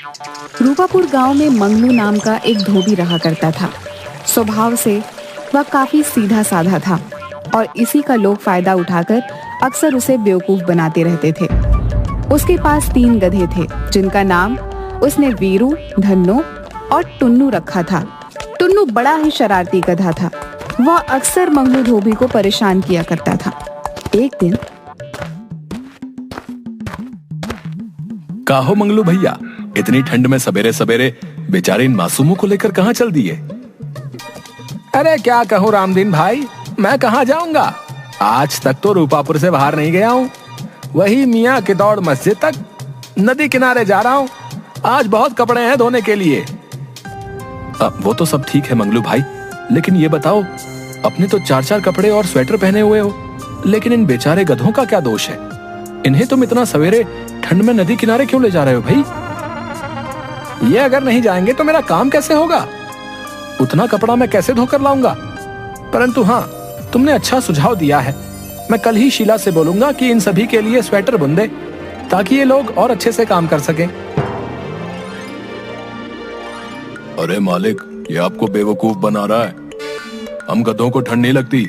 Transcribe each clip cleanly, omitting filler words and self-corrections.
रूपापुर गांव में मंगलू नाम का एक धोबी रहा करता था। स्वभाव से वह काफी सीधा साधा था और इसी का लोग फायदा उठाकर अक्सर उसे बेवकूफ बनाते रहते थे। उसके पास 3 गधे थे जिनका नाम उसने वीरू, धन्नो और टुन्नू रखा था। टुन्नू बड़ा ही शरारती गधा था। वह अक्सर मंगलू धोबी को परेशान किया करता था। एक दिन, काहो मंगलू भैया, इतनी ठंड में सवेरे सवेरे बेचारे इन मासूमों को लेकर कहाँ चल दिए? अरे क्या कहूँ रामदीन भाई, मैं कहाँ जाऊंगा। आज तक तो रूपापुर से बाहर नहीं गया हूँ। वही मियाँ की दौड़ मस्जिद तक, नदी किनारे जा रहा हूँ। आज बहुत कपड़े हैं धोने के लिए। वो तो सब ठीक है मंगलू भाई, लेकिन ये बताओ, अपने तो 4-4 कपड़े और स्वेटर पहने हुए हो, लेकिन इन बेचारे गधों का क्या दोष है? इन्हें तुम इतना सवेरे ठंड में नदी किनारे क्यों ले जा रहे हो भाई? ये अगर नहीं जाएंगे तो मेरा काम कैसे होगा? उतना कपड़ा मैं कैसे धोकर लाऊंगा? परंतु हाँ, तुमने अच्छा सुझाव दिया है। मैं कल ही शीला से बोलूंगा कि इन सभी के लिए स्वेटर बुन दे, ताकि ये लोग और अच्छे से काम कर सकें। अरे मालिक, ये आपको बेवकूफ बना रहा है। हम गधों को ठंड नहीं लगती,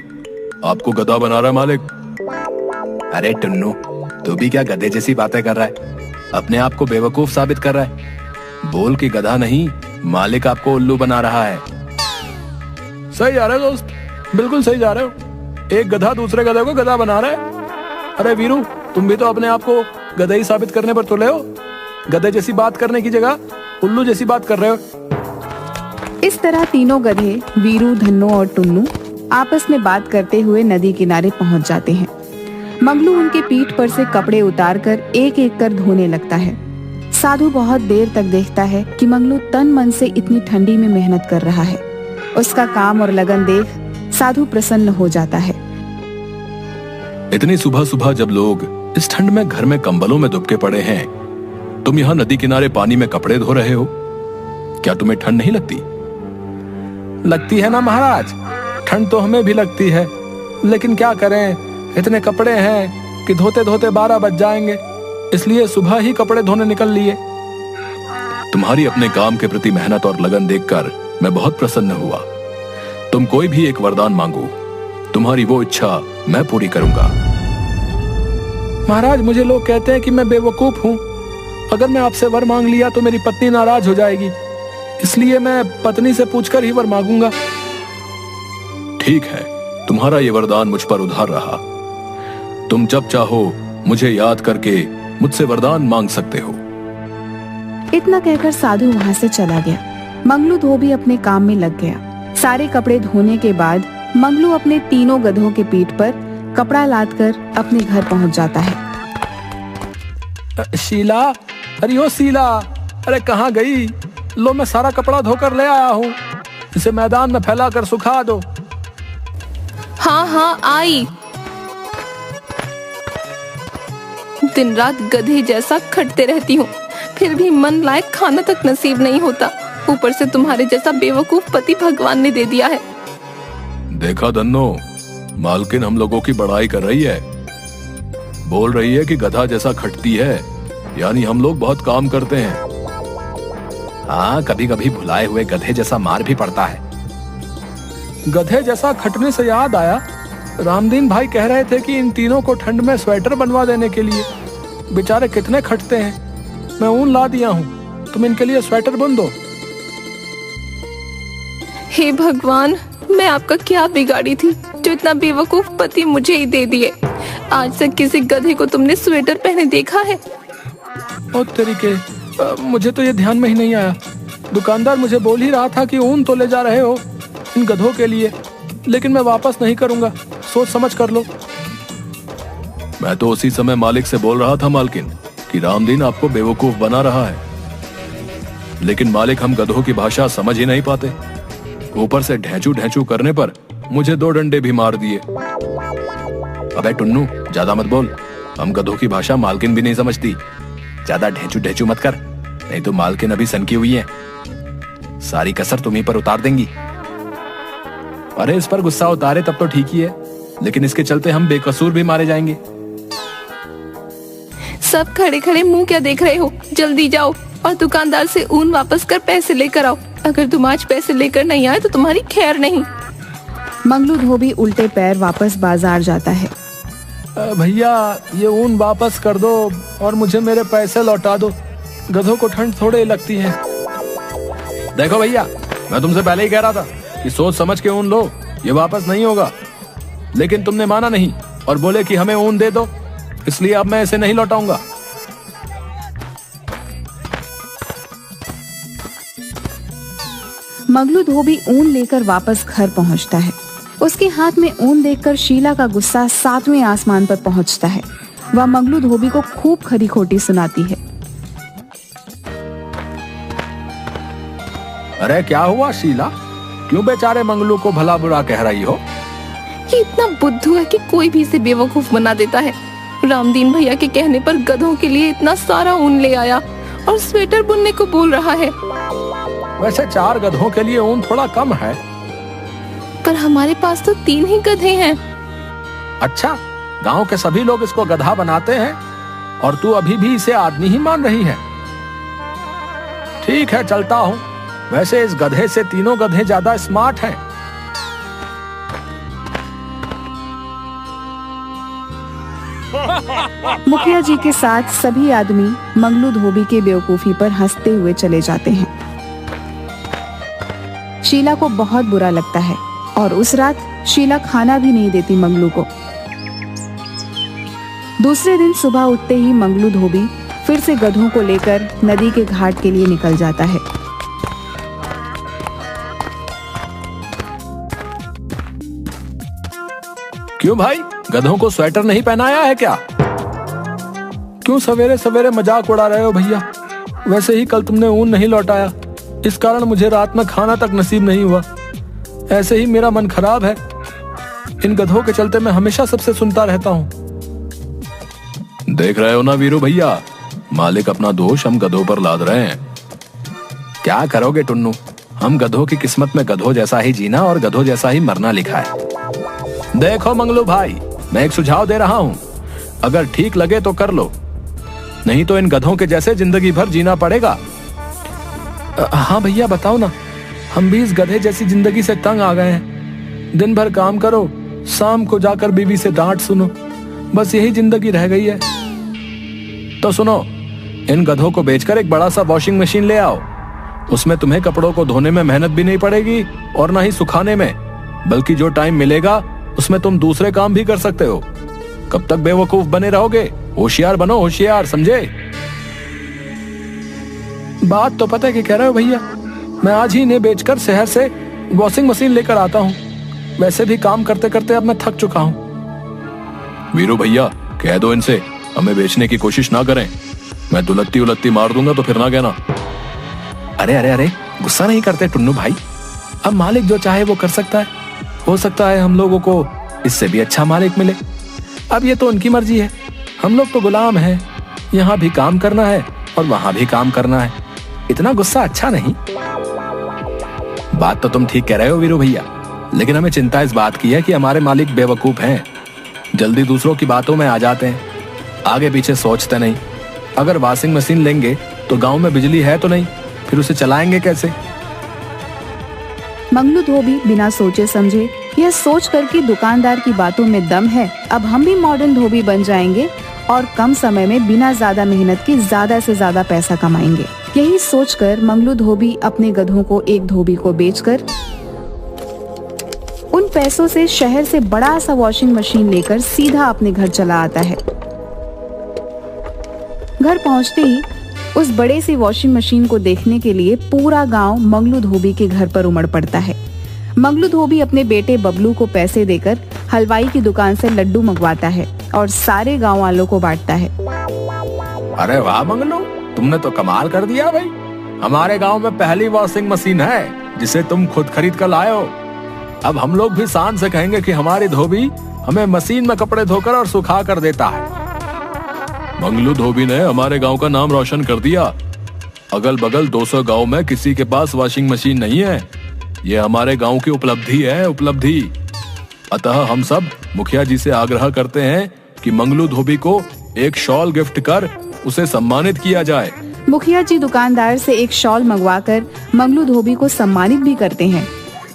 आपको गधा बना रहा है मालिक। अरे टुन्नू, तू भी क्या गधे जैसी बातें कर रहा है? अपने आप को बेवकूफ साबित कर रहा है। बोल कि गधा नहीं, मालिक आपको उल्लू बना रहा है। सही जा रहे हो दोस्त, बिल्कुल सही जा रहे हो। एक गधा दूसरे गधे को गधा बना रहा है। अरे वीरू, तुम भी तो अपने आप को गधा ही साबित करने पर तुले हो। गधे जैसी बात करने की जगह उल्लू जैसी बात कर रहे हो। इस तरह तीनों गधे वीरू, धन्नो और टुन्नू आपस में बात करते हुए नदी किनारे पहुंच जाते हैं। मंगलू उनके पीठ पर से कपड़े उतारकर एक एक कर धोने लगता है। साधु बहुत देर तक देखता है कि मंगलू तन मन से इतनी ठंडी में मेहनत कर रहा है। उसका काम और लगन देख साधु प्रसन्न हो जाता है। इतनी सुबह सुबह जब लोग इस ठंड में घर में कंबलों में दुबके पड़े हैं, तुम यहाँ नदी किनारे पानी में कपड़े धो रहे हो। क्या तुम्हें ठंड नहीं लगती? लगती है ना महाराज, ठंड तो हमें भी लगती है, लेकिन क्या करें, इतने कपड़े हैं कि धोते धोते 12 बज जाएंगे, इसलिए सुबह ही कपड़े धोने निकल लिए। तुम्हारी अपने काम के प्रति मेहनत और लगन देखकर मैं बहुत प्रसन्न हुआ। तुम कोई भी एक वरदान मांगो, तुम्हारी वो इच्छा मैं पूरी करूंगा। महाराज, मुझे लोग कहते हैं कि मैं बेवकूफ हूँ। अगर मैं आपसे वर मांग लिया तो मेरी पत्नी नाराज हो जाएगी, इसलिए मैं पत्नी से पूछकर ही वर मांगूंगा। ठीक है, तुम्हारा ये वरदान मुझ पर उधार रहा। तुम जब चाहो मुझे याद करके मुझसे वरदान मांग सकते हो। इतना कहकर साधु वहां से चला गया। मंगलू धोबी अपने काम में लग गया। सारे कपड़े धोने के बाद मंगलू अपने तीनों गधों के पीठ पर कपड़ा लादकर अपने घर पहुंच जाता है। शीला, अरे ओ शीला, अरे कहाँ गई? लो, मैं सारा कपड़ा धोकर ले आया हूँ, इसे मैदान में फैला कर सुखा दो। हाँ हाँ आई। दिन रात गधे जैसा खटते रहती हूँ, फिर भी मन लायक खाना तक नसीब नहीं होता। ऊपर से तुम्हारे जैसा बेवकूफ पति भगवान ने दे दिया है। देखा धन्नो, मालकिन हम लोगों की बड़ाई कर रही है। बोल रही है कि गधा जैसा खटती है, यानी हम लोग बहुत काम करते हैं। हाँ, कभी कभी भुलाए हुए गधे जैसा मार भी पड़ता है। गधे जैसा खटने से याद आया, रामदीन भाई कह रहे थे कि इन तीनों को ठंड में स्वेटर बनवा देने के लिए। बेचारे कितने खटते हैं। मैं ऊन ला दिया हूँ, तुम इनके लिए स्वेटर बुन दो। हे भगवान, मैं आपका क्या बिगाड़ी थी जो इतना बेवकूफ पति मुझे ही दे दिए। आज तक किसी गधे को तुमने स्वेटर पहने देखा है? ओ तरीके, मुझे तो ये ध्यान में ही नहीं आया। दुकानदार मुझे बोल ही रहा था कि ऊन तो ले जा रहे हो इन गधों के लिए, लेकिन मैं वापस नहीं करूंगा, सोच समझ कर लो। मैं तो उसी समय मालिक से बोल रहा था मालकिन कि रामदीन आपको बेवकूफ बना रहा है, लेकिन मालिक हम गधों की भाषा समझ ही नहीं पाते। ऊपर से ढेंचू ढेंचू करने पर मुझे 2 डंडे भी मार दिए। अबे टुन्नू, ज्यादा मत बोल, हम गधों की भाषा मालकिन भी नहीं समझती। ज्यादा ढेंचू ढेंचू मत कर, नहीं तो मालकिन अभी सनकी हुई है, सारी कसर तुम्हीं पर उतार देंगी। अरे इस पर गुस्सा उतारे तब तो ठीक ही है, लेकिन इसके चलते हम बेकसूर भी मारे जाएंगे। सब खड़े खड़े मुंह क्या देख रहे हो? जल्दी जाओ और दुकानदार से ऊन वापस कर पैसे लेकर आओ। अगर तुम आज पैसे लेकर नहीं आए तो तुम्हारी खैर नहीं। मंगलू धोबी उल्टे पैर वापस बाजार जाता है। भैया ये ऊन वापस कर दो और मुझे मेरे पैसे लौटा दो, गधों को ठंड थोड़े ही लगती है। देखो भैया, मैं तुमसे पहले ही कह रहा था कि सोच समझ के ऊन लो, ये वापस नहीं होगा, लेकिन तुमने माना नहीं और बोले कि हमें ऊन दे दो, इसलिए अब मैं इसे नहीं लौटाऊंगा। मंगलू धोबी ऊन लेकर वापस घर पहुंचता है। उसके हाथ में ऊन देखकर शीला का गुस्सा 7वें आसमान पर पहुंचता है। वह मंगलू धोबी को खूब खरी खोटी सुनाती है। अरे क्या हुआ शीला, क्यों बेचारे मंगलू को भला बुरा कह रही हो? ये इतना बुद्धू है कि कोई भी इसे बेवकूफ बना देता है। रामदीन भैया के कहने पर गधों के लिए इतना सारा ऊन ले आया और स्वेटर बुनने को बोल रहा है। वैसे 4 गधों के लिए ऊन थोड़ा कम है। पर हमारे पास तो 3 ही गधे हैं। अच्छा, गांव के सभी लोग इसको गधा बनाते हैं और तू अभी भी इसे आदमी ही मान रही है। ठीक है, चलता हूँ। वैसे इस गधे से 3 गधे ज्यादा स्मार्ट हैं। मुखिया जी के साथ सभी आदमी मंगलू धोबी के बेवकूफी पर हंसते हुए चले जाते हैं। शीला को बहुत बुरा लगता है और उस रात शीला खाना भी नहीं देती मंगलू को। दूसरे दिन सुबह उठते ही मंगलू धोबी फिर से गधों को लेकर नदी के घाट के लिए निकल जाता है। क्यों भाई, गधों को स्वेटर नहीं पहनाया है क्या? क्यों सवेरे सवेरे मजाक उड़ा रहे हो भैया? वैसे ही कल तुमने ऊन नहीं लौटाया, इस कारण मुझे रात में खाना तक नसीब नहीं हुआ। ऐसे ही मेरा मन खराब है। इन गधों के चलते मैं हमेशा सबसे सुनता रहता हूँ। देख रहे हो ना वीरू भैया, मालिक अपना दोष हम गधों पर लाद रहे हैं। क्या करोगे टुन्नू, हम गधों की किस्मत में गधों जैसा ही जीना और गधों जैसा ही मरना लिखा है। देखो मंगलू भाई, मैं एक सुझाव दे रहा हूँ, अगर ठीक लगे तो कर लो, नहीं तो इन गधों के जैसे जिंदगी भर जीना पड़ेगा। हाँ भैया बताओ ना, हम भी इस गधे जैसी जिंदगी से तंग आ गए हैं। दिन भर काम करो, शाम को जाकर बीवी से डांट सुनो, बस यही जिंदगी रह गई है। तो सुनो, इन गधों को बेचकर एक बड़ा सा वॉशिंग मशीन ले आओ। उसमें तुम्हें कपड़ों को धोने में मेहनत भी नहीं पड़ेगी और ना ही सुखाने में, बल्कि जो टाइम मिलेगा उसमें तुम दूसरे काम भी कर सकते हो। कब तक बेवकूफ बने रहोगे? होशियार बनो, होशियार, समझे? बात तो पता है कि कह रहे हो भैया, मैं आज ही इन्हें बेचकर शहर से वॉशिंग मशीन लेकर आता हूँ। वैसे भी काम करते करते अब मैं थक चुका हूँ। वीरू भैया कह दो इनसे हमें बेचने की कोशिश ना करें, मैं दुलत्ती उलत्ती मार दूंगा तो फिर ना कहना। अरे अरे अरे, गुस्सा नहीं करते टुन्नू भाई, अब मालिक जो चाहे वो कर सकता है। हो सकता है हम लोगों को इससे भी अच्छा मालिक मिले। अब ये तो उनकी मर्जी है, हम लोग तो गुलाम हैं। यहाँ भी काम करना है और वहां भी काम करना है, इतना गुस्सा अच्छा नहीं। बात तो तुम ठीक कह रहे हो वीरू भैया, लेकिन हमें चिंता इस बात की है कि हमारे मालिक बेवकूफ हैं, जल्दी दूसरों की बातों में आ जाते हैं, आगे पीछे सोचते नहीं। अगर वॉशिंग मशीन लेंगे तो गांव में बिजली है तो नहीं, फिर उसे चलाएंगे कैसे? मंगलू धोबी बिना सोचे समझे यह सोच कर कि दुकानदार की बातों में दम है, अब हम भी मॉडर्न धोबी बन जाएंगे और कम समय में बिना ज्यादा मेहनत के ज्यादा से ज्यादा पैसा कमाएंगे। यही सोचकर मंगलू धोबी अपने गधों को एक धोबी को बेचकर उन पैसों से शहर से बड़ा सा वॉशिंग मशीन लेकर सीधा अपने घर चला आता है। घर पहुंचते ही उस बड़े सी वॉशिंग मशीन को देखने के लिए पूरा गांव मंगलू धोबी के घर पर उमड़ पड़ता है। मंगलू धोबी अपने बेटे बबलू को पैसे देकर हलवाई की दुकान से लड्डू मंगवाता है और सारे गांव वालों को बांटता है। अरे वाह मंगलू, तुमने तो कमाल कर दिया भाई। हमारे गांव में पहली वॉशिंग मशीन है जिसे तुम खुद खरीद कर लाए हो। अब हम लोग भी शान से कहेंगे कि हमारी धोबी हमें मशीन में कपड़े धोकर और सुखा कर देता है। मंगलू धोबी ने हमारे गांव का नाम रोशन कर दिया। अगल बगल 200 गांव में किसी के पास वॉशिंग मशीन नहीं है। ये हमारे गांव की उपलब्धि है, उपलब्धि। अतः हम सब मुखिया जी से आग्रह करते हैं कि मंगलू धोबी को एक शॉल गिफ्ट कर उसे सम्मानित किया जाए। मुखिया जी दुकानदार से एक शॉल मंगवाकर मंगलू धोबी को सम्मानित भी करते हैं।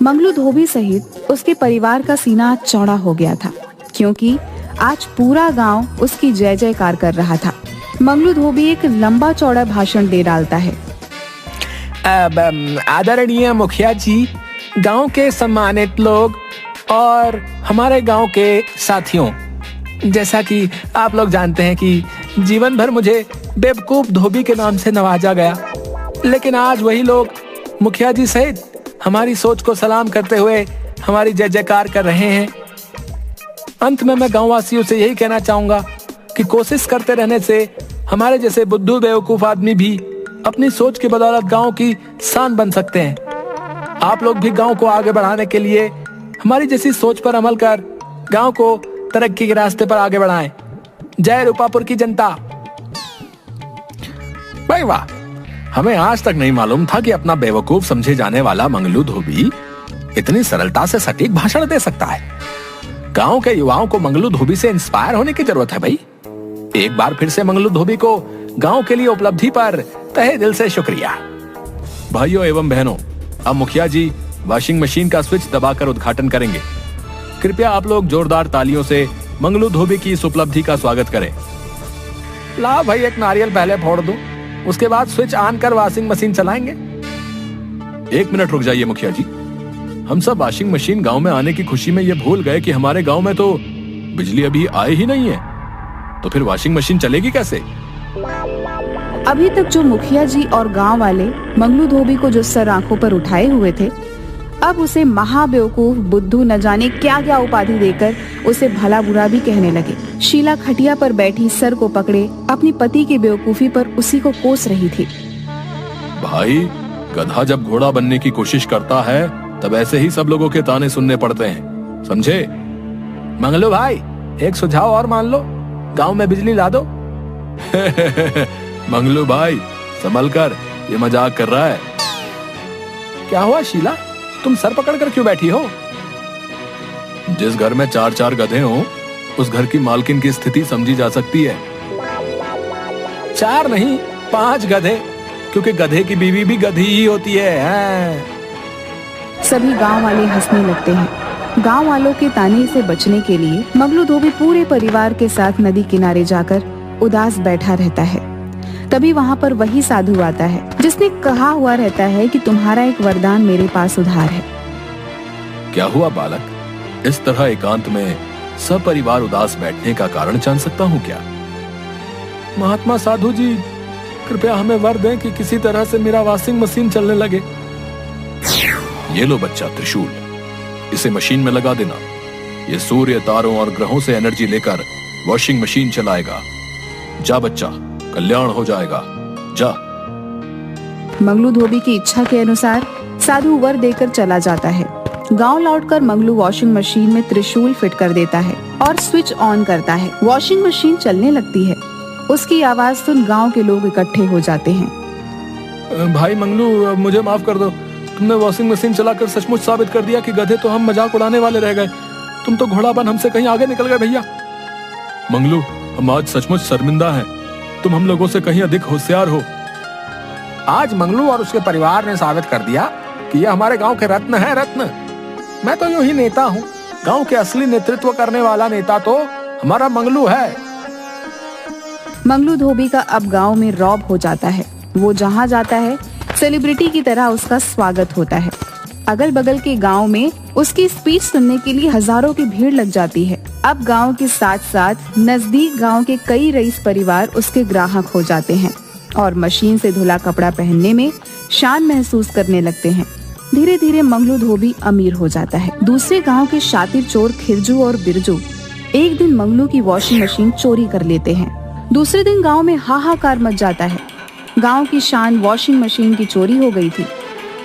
मंगलू धोबी सहित उसके परिवार का सीना चौड़ा हो गया था, क्योंकि आज पूरा गांव उसकी जय जयकार कर रहा था। मंगलू धोबी एक लंबा चौड़ा भाषण दे डालता है। आदरणीय मुखिया जी, गांव के सम्मानित लोग और हमारे गांव के साथियों, जैसा कि आप लोग जानते हैं कि जीवन भर मुझे बेवकूफ धोबी के नाम से नवाजा गया, लेकिन आज वही लोग मुखिया जी सहित हमारी सोच को सलाम करते हुए हमारी जय जयकार कर रहे हैं। अंत में मैं गांववासियों से यही कहना चाहूंगा कि कोशिश करते रहने से हमारे जैसे बुद्धू बेवकूफ आदमी भी अपनी सोच की बदौलत गांव की शान बन सकते हैं। आप लोग भी गांव को आगे बढ़ाने के लिए हमारी जैसी सोच पर अमल कर गांव को तरक्की के रास्ते पर आगे बढ़ाएं। जय रूपापुर की जनता। भाई वाह, हमें आज तक नहीं मालूम था कि अपना बेवकूफ समझे जाने वाला मंगलू धोबी इतनी सरलता से सटीक भाषण दे सकता है। गांव के युवाओं को मंगलू धोबी से इंस्पायर होने की जरूरत है भाई। एक बार फिर से मंगलू धोबी को गांव के लिए उपलब्धि पर तहे दिल से शुक्रिया। भाइयों एवं बहनों, अब मुखिया जी वॉशिंग मशीन का स्विच दबाकर उद्घाटन करेंगे। कृपया आप लोग जोरदार तालियों से मंगलू धोबी की इस उपलब्धि का स्वागत करें। ला भाई, एक नारियल पहले फोड़ दूं, उसके बाद स्विच ऑन कर वॉशिंग मशीन चलाएंगे। 1 मिनट रुक जाइए मुखिया जी। हम सब वॉशिंग मशीन गांव में आने की खुशी में ये भूल गए कि हमारे गांव में तो बिजली अभी आई ही नहीं है, तो फिर वॉशिंग मशीन चलेगी कैसे? अभी तक जो मुखिया जी और गांव वाले मंगलू धोबी को जो सर आंखों पर उठाए हुए थे, अब उसे महाबेवकूफ, बुद्धू, न जाने क्या क्या उपाधि देकर उसे भला बुरा भी कहने लगे। शीला खटिया पर बैठी सर को पकड़े अपनी पति की बेवकूफी पर उसी को कोस रही थी। भाई, गधा जब घोड़ा बनने की कोशिश करता है तब ऐसे ही सब लोगों के ताने सुनने पड़ते हैं, समझे? मंगलू भाई, एक सुझाव और मान लो, गांव में बिजली ला दो। मंगलू भाई, संभल कर, ये मजाक कर रहा है। क्या हुआ शीला, तुम सर पकड़कर क्यों बैठी हो? जिस घर में 4-4 गधे हों, उस घर की मालकिन की स्थिति समझी जा सकती है। 4 नहीं, 5 गधे, क्योंकि गधे की बीवी भी गधी ही होती है। सभी गांव वाले हंसने लगते हैं। गांव वालों के ताने से बचने के लिए मंगलू धोबी पूरे परिवार के साथ नदी किनारे जाकर उदास बैठा रहता है। तभी वहाँ पर वही साधु आता है जिसने कहा हुआ रहता है कि तुम्हारा एक वरदान मेरे पास उधार है। क्या हुआ बालक? इस तरह एकांत में सब परिवार उदास बैठने का कारण जान सकता हूँ क्या? महात्मा साधु जी, कृपया हमें वर दें कि किसी तरह से मेरा वॉशिंग मशीन चलने लगे। ये लो बच्चा त्रिशूल, इसे मशीन में लगा देना। ये सूर्य, तारों और ग्रहों से एनर्जी लेकर वॉशिंग मशीन चलाएगा। जा बच्चा, कल्याण हो जाएगा, जा। मंगलू धोबी की इच्छा के अनुसार साधु वर देकर चला जाता है। गांव लौटकर मंगलू वॉशिंग मशीन में त्रिशूल फिट कर देता है और स्विच ऑन करता है। वॉशिंग मशीन चलने लगती है। उसकी आवाज सुन गांव के लोग इकट्ठे हो जाते हैं। भाई मंगलू, मुझे माफ कर दो। तुमने वॉशिंग मशीन चलाकर सचमुच साबित कर दिया कि गधे तो हम मजाक उड़ाने वाले रह गए। तुम तो घोड़ा बन हमसे कहीं आगे निकल गए भैया। मंगलू, हम आज सचमुच शर्मिंदा हैं। तुम हम लोगों से कहीं अधिक होशियार हो। आज मंगलू और उसके परिवार ने साबित कर दिया कि ये हमारे गांव के रत्न है, रत्न। मैं तो यूं ही नेता हूँ। गांव के असली नेतृत्व करने वाला नेता तो हमारा मंगलू है। मंगलू धोबी का अब गांव में रौब हो जाता है। वो जहाँ जाता है सेलिब्रिटी की तरह उसका स्वागत होता है। अगल बगल के गांव में उसकी स्पीच सुनने के लिए हजारों की भीड़ लग जाती है। अब गांव के साथ साथ नजदीक गांव के कई रईस परिवार उसके ग्राहक हो जाते हैं और मशीन से धुला कपड़ा पहनने में शान महसूस करने लगते हैं। धीरे धीरे मंगलू धोबी अमीर हो जाता है। दूसरे गांव के शातिर चोर खिरजू और बिरजू एक दिन मंगलू की वॉशिंग मशीन चोरी कर लेते हैं। दूसरे दिन गांव में हाहाकार मच जाता है। गांव की शान वॉशिंग मशीन की चोरी हो गई थी।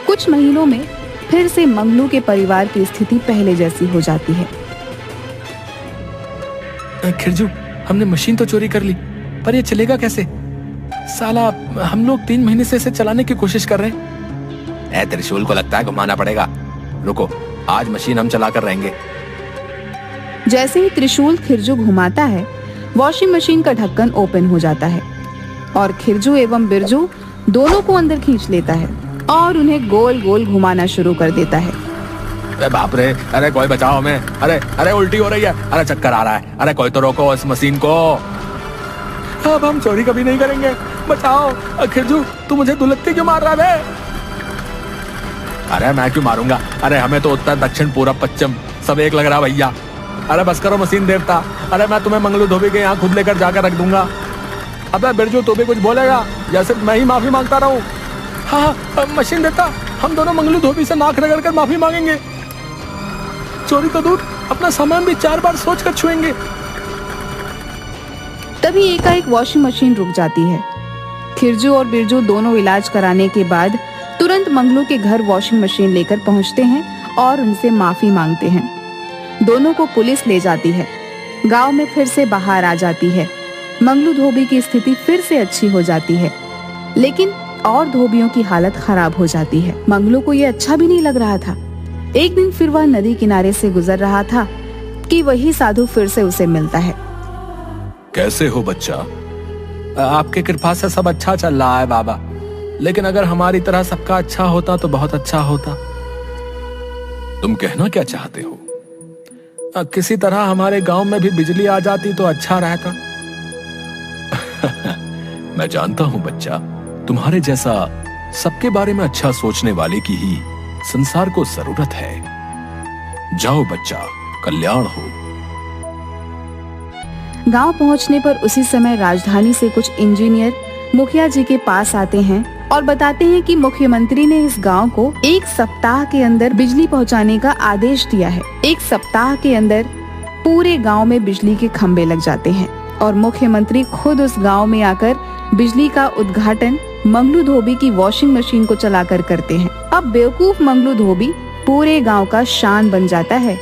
कुछ महीनों में फिर से मंगलू के परिवार की स्थिति पहले जैसी हो जाती है। खिरजू, हमने मशीन तो चोरी कर ली, पर ये चलेगा कैसे? साला, हम लोग 3 महीने से इसे चलाने की कोशिश कर रहे हैं। त्रिशूल को लगता है घुमाना पड़ेगा। रुको, आज मशीन हम चला कर रहेंगे। जैसे ही त्रिशूल खिरजू घुमाता है, वॉशिंग मशीन का ढक्कन ओपन हो जाता है और खिरजू एवं बिरजू दोनों को अंदर खींच लेता है और उन्हें गोल गोल घुमाना शुरू कर देता है। अरे बाप रे, अरे कोई बचाओ हमें, अरे अरे उल्टी हो रही है, अरे चक्कर आ रहा है, अरे कोई तो रोको इस मशीन को। अब हम चोरी कभी नहीं करेंगे, बचाओ। खिरजू तू मुझे दुलत्ती क्यों मार रहा है? अरे मैं क्यों मारूंगा, अरे हमें तो उत्तर दक्षिण पूरब पश्चिम सब एक लग रहा भैया। अरे बस करो मशीन देवता, अरे मैं तुम्हें मंगलू धोबी के यहाँ खुद लेकर जाकर रख दूंगा। अबे बिरजू तू भी कुछ बोलेगा या सिर्फ मैं ही माफी मांगता रहूं? हाँ मशीन देवता, हम दोनों मंगलू धोबी से नाक रगड़ कर माफी मांगेंगे। चोरी तो दूर, अपना सामान भी 4 बार सोच कर छुएंगे। तभी एकाएक वॉशिंग मशीन रुक जाती है। खिरजू और बिरजू दोनों इलाज कराने के बाद तुरंत मंगलू के घर वॉशिंग मशीन लेकर पहुंचते हैं और उनसे माफी मांगते हैं। दोनों को पुलिस ले जाती है। गांव में फिर से बाहर आ जाती है। मंगलू धोबी की स्थिति फिर से अच्छी हो जाती है, लेकिन और धोबियों की हालत खराब हो जाती है। मंगलू को ये अच्छा भी नहीं लग रहा था। एक दिन फिर वह नदी किनारे से गुजर रहा था कि वही साधु फिर से उसे मिलता है। कैसे हो बच्चा? आपके कृपा से सब अच्छा चल रहा है बाबा, लेकिन अगर हमारी तरह सबका अच्छा होता तो बहुत अच्छा होता। तुम कहना क्या चाहते हो? किसी तरह हमारे गांव में भी बिजली आ जाती तो अच्छा रहता। मैं जानता हूं बच्चा, तुम्हारे जैसा सबके बारे में अच्छा सोचने वाले की ही संसार को जरूरत है। जाओ बच्चा, कल्याण हो। गांव पहुंचने पर उसी समय राजधानी से कुछ इंजीनियर मुखिया जी के पास आते हैं और बताते हैं कि मुख्यमंत्री ने इस गांव को 1 सप्ताह के अंदर बिजली पहुंचाने का आदेश दिया है। 1 सप्ताह के अंदर पूरे गांव में बिजली के खंभे लग जाते हैं और मुख्यमंत्री खुद उस गांव में आकर बिजली का उद्घाटन मंगलू धोबी की वॉशिंग मशीन को चलाकर करते हैं। अब बेवकूफ मंगलू धोबी पूरे गांव का शान बन जाता है